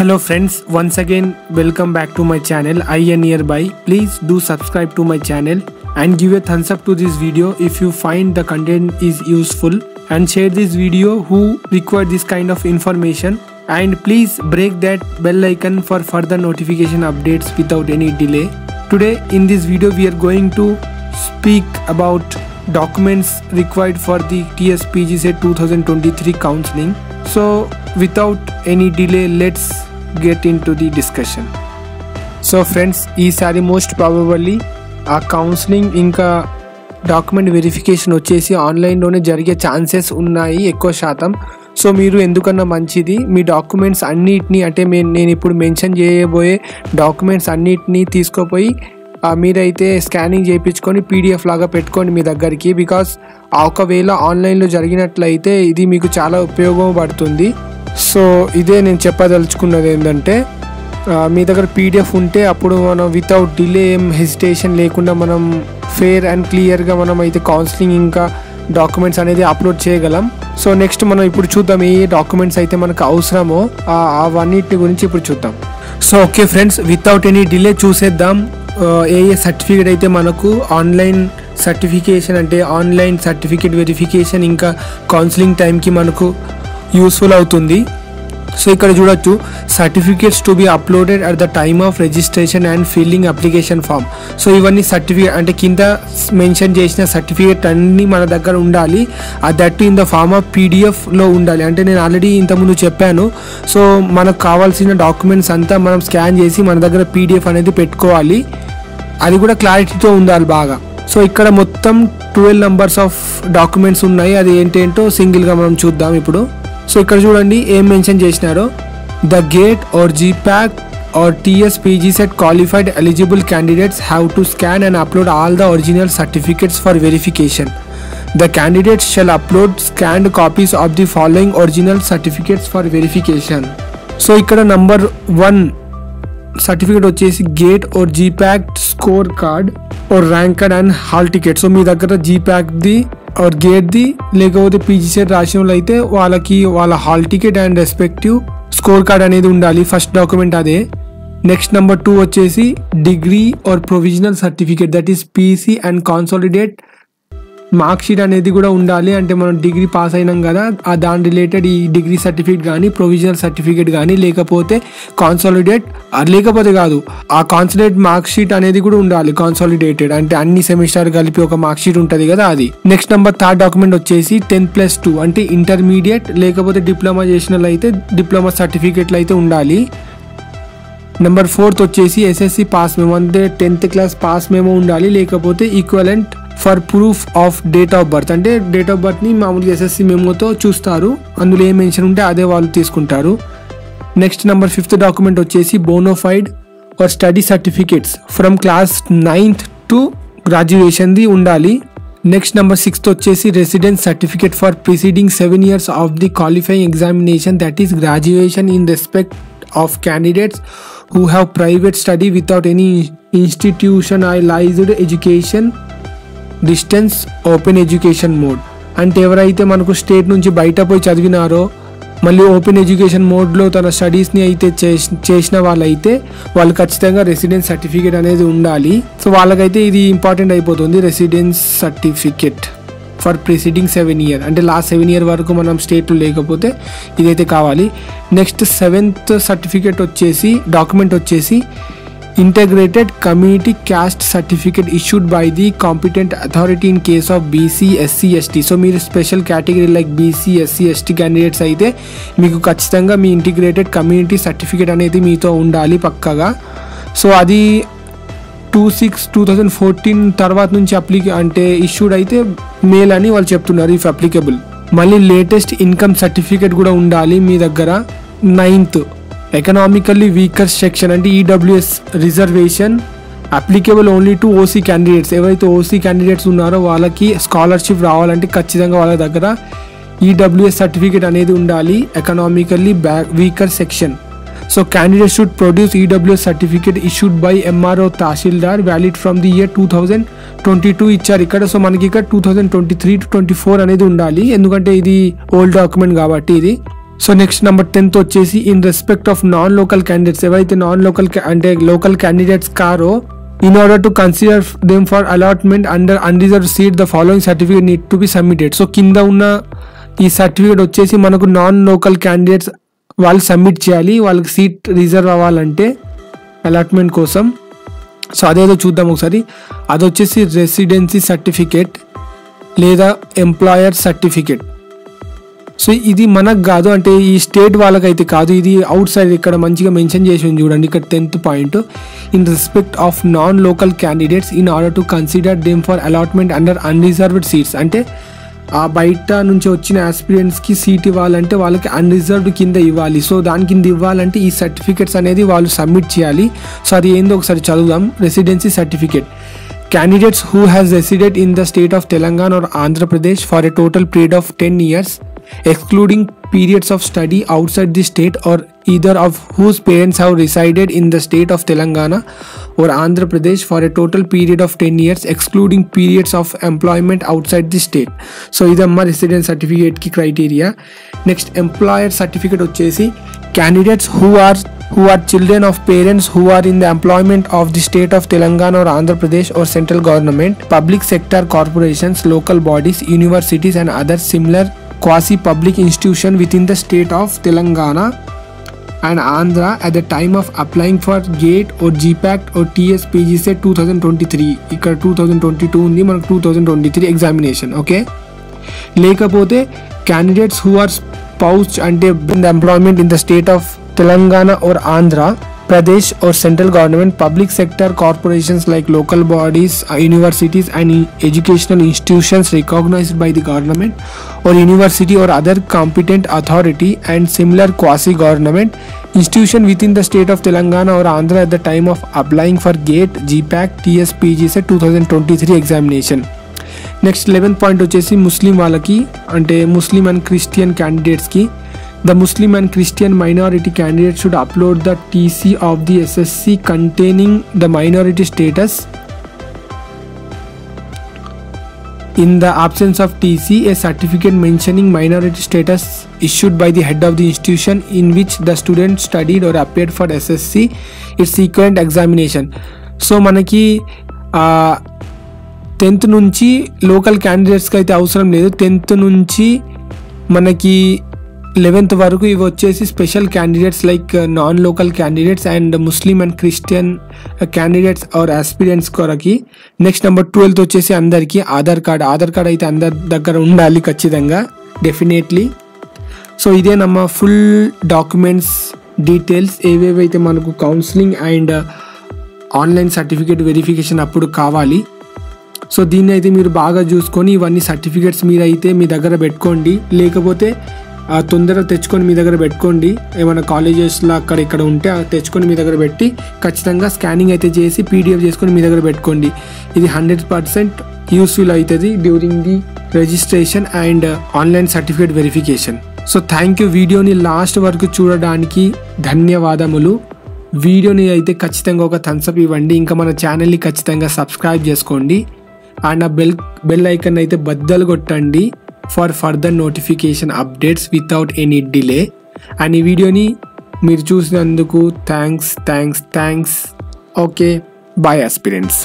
Hello friends, once again welcome back to my channel IN Nearby. Please do subscribe to my channel and give a thumbs up to this video if you find the content is useful, and share this video who require this kind of information, and please break that bell icon for further notification updates without any delay. Today in this video we are going to speak about documents required for the TSPGCET 2023 counseling. So without any delay, let's get into the discussion. So friends, ఈసారి most ప్రాబబల్లీ ఆ counselling ఇంకా document verification వచ్చేసి ఆన్లైన్లోనే జరిగే chances ఉన్నాయి ఎక్కువ శాతం. So మీరు ఎందుకన్నా మంచిది మీ డాక్యుమెంట్స్ అన్నిటినీ, అంటే నేను ఇప్పుడు మెన్షన్ చేయబోయే డాక్యుమెంట్స్ అన్నిటినీ తీసుకుపోయి మీరైతే స్కానింగ్ చేయించుకొని పీడిఎఫ్ లాగా పెట్టుకోండి మీ దగ్గరికి. బికాస్ ఒకవేళ ఆన్లైన్లో జరిగినట్లయితే ఇది మీకు చాలా ఉపయోగపడుతుంది. సో ఇదే నేను చెప్పదలుచుకున్నది ఏంటంటే, మీ దగ్గర పీడిఎఫ్ ఉంటే అప్పుడు మనం వితౌట్ డిలే ఏం హెసిటేషన్ లేకుండా మనం ఫేర్ అండ్ క్లియర్గా మనం అయితే కౌన్సిలింగ్ ఇంకా డాక్యుమెంట్స్ అనేది అప్లోడ్ చేయగలం. సో నెక్స్ట్ మనం ఇప్పుడు చూద్దాం ఏ డాక్యుమెంట్స్ అయితే మనకు అవసరమో అవన్నిటి గురించి ఇప్పుడు చూద్దాం. So okay friends, without any delay చూసేద్దాం ఏ సర్టిఫికేట్ అయితే మనకు ఆన్లైన్ సర్టిఫికేషన్, అంటే ఆన్లైన్ సర్టిఫికేట్ వెరిఫికేషన్ ఇంకా కౌన్సిలింగ్ టైంకి మనకు యూస్ఫుల్ అవుతుంది. సో ఇక్కడ చూడొచ్చు, certificates to be uploaded at the time of registration and filling application form. So ఇవన్నీ సర్టిఫికేట్ అంటే కింద మెన్షన్ చేసిన సర్టిఫికేట్ అన్నీ మన దగ్గర ఉండాలి. That in the form of పీడిఎఫ్లో ఉండాలి. అంటే నేను ఆల్రెడీ ఇంతకుముందు చెప్పాను. సో మనకు కావాల్సిన డాక్యుమెంట్స్ అంతా మనం స్కాన్ చేసి మన దగ్గర పీడిఎఫ్ అనేది పెట్టుకోవాలి. అది కూడా క్లారిటీతో ఉండాలి బాగా. సో ఇక్కడ మొత్తం 12 నెంబర్స్ ఆఫ్ డాక్యుమెంట్స్ ఉన్నాయి. అది ఏంటేంటో సింగిల్గా మనం చూద్దాం ఇప్పుడు. సో ఇక్కడ చూడండి ఏం మెన్షన్ చేసినారో. The GATE or GPAT or TSPGCET qualified eligible candidates have to scan and upload all the original certificates for verification. The candidates shall upload scanned copies of the following original certificates for verification. So ఇక్కడ number 1 certificate వచ్చేసి GATE or GPAT score card or rank card and hall ticket. So మీ దగ్గర జీప్యాక్ది are గేట్ది లేకపోతే PGCET రాసిన వాళ్ళు అయితే వాళ్ళకి వాళ్ళ hall ticket and respective score card అనేది ఉండాలి. ఫస్ట్ డాక్యుమెంట్ అదే. నెక్స్ట్ నెంబర్ 2 వచ్చేసి degree or provisional certificate, that is PC and consolidate mark sheet అనేది కూడా ఉండాలి. అంటే మనం డిగ్రీ పాస్ అయినాం కదా, దాని రిలేటెడ్ ఈ డిగ్రీ సర్టిఫికేట్ కానీ ప్రొవిజనల్ సర్టిఫికేట్ కానీ లేకపోతే కాన్సాలిడేట్ లేకపోతే కాదు ఆ కాన్సాలిడేట్ మార్క్ షీట్ అనేది కూడా ఉండాలి. కాన్సాలిడేటెడ్ అంటే అన్ని సెమిస్టర్ కలిపి ఒక మార్క్ షీట్ ఉంటుంది కదా అది. నెక్స్ట్ నెంబర్ 3 డాక్యుమెంట్ వచ్చేసి 10+2 అంటే ఇంటర్మీడియట్ లేకపోతే డిప్లొమా చేసిన వాళ్ళు అయితే డిప్లొమా సర్టిఫికేట్లు అయితే ఉండాలి. నెంబర్ 4 వచ్చేసి SSC పాస్ మెమో, అంటే 10th క్లాస్ పాస్ మెమో ఉండాలి. లేకపోతే equivalent for proof of date of birth, అంటే డేట్ ఆఫ్ బర్త్ని మామూలుగా SSC మెమోతో చూస్తారు. అందులో ఏం మెన్షన్ ఉంటే అదే వాళ్ళు తీసుకుంటారు. నెక్స్ట్ నెంబర్ 5th డాక్యుమెంట్ వచ్చేసి bona fide or study certificates from class 9th to గ్రాడ్యుయేషన్ది ఉండాలి. నెక్స్ట్ నెంబర్ 6th వచ్చేసి residence certificate for preceding 7 years of the qualifying examination, that is graduation in respect of candidates who have private study without any institutionalized education distance open education mode. అంటే ఎవరైతే మనకు state నుంచి బయట పోయి చదివినారో మళ్ళీ open education మోడ్లో తన స్టడీస్ని అయితే చేసిన వాళ్ళైతే వాళ్ళు ఖచ్చితంగా రెసిడెన్స్ సర్టిఫికేట్ అనేది ఉండాలి. సో వాళ్ళకైతే ఇది ఇంపార్టెంట్ అయిపోతుంది, residence certificate for preceding 7 years, అంటే లాస్ట్ 7 years వరకు మనం స్టేట్లో లేకపోతే ఇదైతే కావాలి. నెక్స్ట్ 7th సర్టిఫికేట్ వచ్చేసి డాక్యుమెంట్ వచ్చేసి integrated community caste certificate issued by the competent authority in case of BC SC ST. So మీరు special category like BC SC ST candidates అయితే మీకు ఖచ్చితంగా మీ ఇంటిగ్రేటెడ్ కమ్యూనిటీ సర్టిఫికేట్ అనేది మీతో ఉండాలి పక్కగా. సో అది 2/6/2014 తర్వాత నుంచి అంటే ఇష్యూడ్ అయితే మేల్ అని వాళ్ళు చెప్తున్నారు ఇఫ్ అప్లికబుల్. మళ్ళీ లేటెస్ట్ ఇన్కమ్ సర్టిఫికేట్ కూడా ఉండాలి మీ దగ్గర. 9th ఎకనామికల్లీ వీకర్ సెక్షన్, అంటే EWS reservation applicable only to OC candidates. ఎవరైతే OC క్యాండిడేట్స్ ఉన్నారో వాళ్ళకి స్కాలర్షిప్ రావాలంటే ఖచ్చితంగా వాళ్ళ దగ్గర EWS సర్టిఫికేట్ అనేది ఉండాలి, economically weaker section. So candidates should produce EWS certificate issued by MRO Tahsildar valid from the year 2022 ఇచ్చారు ఇక్కడ. సో మనకి ఇక్కడ 2023 to 24 అనేది ఉండాలి, ఎందుకంటే ఇది ఓల్డ్ డాక్యుమెంట్ కాబట్టి ఇది. సో నెక్స్ట్ నెంబర్ 10th వచ్చేసి in respect of non local candidates, ఎవరైతే నాన్ లోకల్ అంటే లోకల్ క్యాండిడేట్స్ కారో, in order to consider them for allotment under unreserve seat the following certificate need to be submitted. So కింద ఉన్న ఈ certificate వచ్చేసి మనకు non local candidates వాళ్ళు submit చేయాలి, వాళ్ళకి సీట్ రిజర్వ్ అవ్వాలంటే అలాట్మెంట్ కోసం. సో అదేదో చూద్దాం ఒకసారి. అది వచ్చేసి రెసిడెన్సీ సర్టిఫికేట్ లేదా ఎంప్లాయర్ సర్టిఫికేట్. సో ఇది మనకు కాదు, అంటే ఈ స్టేట్ వాళ్ళకైతే కాదు, ఇది అవుట్ సైడ్ ఇక్కడ మంచిగా మెన్షన్ చేసి ఉంది చూడండి. ఇక్కడ 10th point, in respect of non local candidates in order to consider them for allotment under unreserved seats. అంటే ఆ బయట నుంచి వచ్చిన ఆస్పిరెంట్స్కి సీట్ ఇవ్వాలంటే వాళ్ళకి అన్రిజర్వ్డ్ కింద ఇవ్వాలి. సో దాని కింద ఇవ్వాలంటే ఈ సర్టిఫికేట్స్ అనేది వాళ్ళు సబ్మిట్ చేయాలి. సో అది ఏందో ఒకసారి చదువుదాం. Residency certificate, candidates who has resided in the state of Telangana or Andhra Pradesh for a total period of 10 years excluding periods of study outside the state or either of whose parents have resided in the state of Telangana or Andhra Pradesh for a total period of 10 years excluding periods of employment outside the state. So idamma residence certificate ki criteria. Next employer certificate vachesi candidates who are children of parents who are in the employment of the state of Telangana or Andhra Pradesh or central government, public sector corporations, local bodies, universities and other similar quasi-public institution within the state of Telangana and Andhra at the time of applying for GATE or GPAT or TSPGCET 2023. ఇక్కడ 2022 ఉంది, మనకు 2023 examination. Okay, లేకపోతే candidates who are spoused అంటే in the employment in the state of Telangana or Andhra Pradesh or central government, public sector corporations like local bodies, universities and educational institutions recognized by the government or university or other competent authority and similar quasi-government institution within the state of Telangana or Andhra at the time of applying for GATE, GPAT, TSPGCET 2023 examination. Next 11th point వచ్చేసి Muslim వాళ్ళకి, అంటే Muslim and Christian క్యాండిడేట్స్కి, the Muslim and Christian minority candidates should upload the TC of the SSC containing the minority status. In the absence of TC, a certificate mentioning minority status issued by the head of the institution in which the student studied or appeared for SSC its equivalent examination. So మనకి 10th నుంచి local క్యాండిడేట్స్కి అయితే అవసరం లేదు. 10th నుంచి మనకి 11th వరకు ఇవి వచ్చేసి special candidates like non local candidates and Muslim and Christian candidates or aspirants కొరకి. నెక్స్ట్ నెంబర్ 12th వచ్చేసి అందరికీ ఆధార్ కార్డ్ అయితే అందరి దగ్గర ఉండాలి ఖచ్చితంగా, డెఫినెట్లీ. సో ఇదే నమ్మ ఫుల్ డాక్యుమెంట్స్ డీటెయిల్స్ ఏవేవైతే మనకు counselling and online certificate verification అప్పుడు కావాలి. సో దీన్ని అయితే మీరు బాగా చూసుకొని ఇవన్నీ సర్టిఫికేట్స్ మీరైతే మీ దగ్గర పెట్టుకోండి, లేకపోతే తొందరగా తెచ్చుకొని మీ దగ్గర పెట్టుకోండి. ఏమైనా కాలేజెస్లో అక్కడ ఇక్కడ ఉంటే తెచ్చుకొని మీ దగ్గర పెట్టి ఖచ్చితంగా స్కానింగ్ అయితే చేసి PDF చేసుకొని మీ దగ్గర పెట్టుకోండి. ఇది 100% యూస్ఫుల్ అవుతుంది during the registration and online certificate verification. So thank you. వీడియోని లాస్ట్ వరకు చూడడానికి ధన్యవాదములు. వీడియోని అయితే ఖచ్చితంగా ఒక థమ్స్అప్ ఇవ్వండి, ఇంకా మన ఛానల్ని ఖచ్చితంగా సబ్స్క్రైబ్ చేసుకోండి అండ్ ఆ బెల్ ఐకన్ అయితే బద్దలు కొట్టండి for further notification updates without any delay. And ఈ వీడియోని మీరు చూసినందుకు థ్యాంక్స్. Okay, bye aspirants.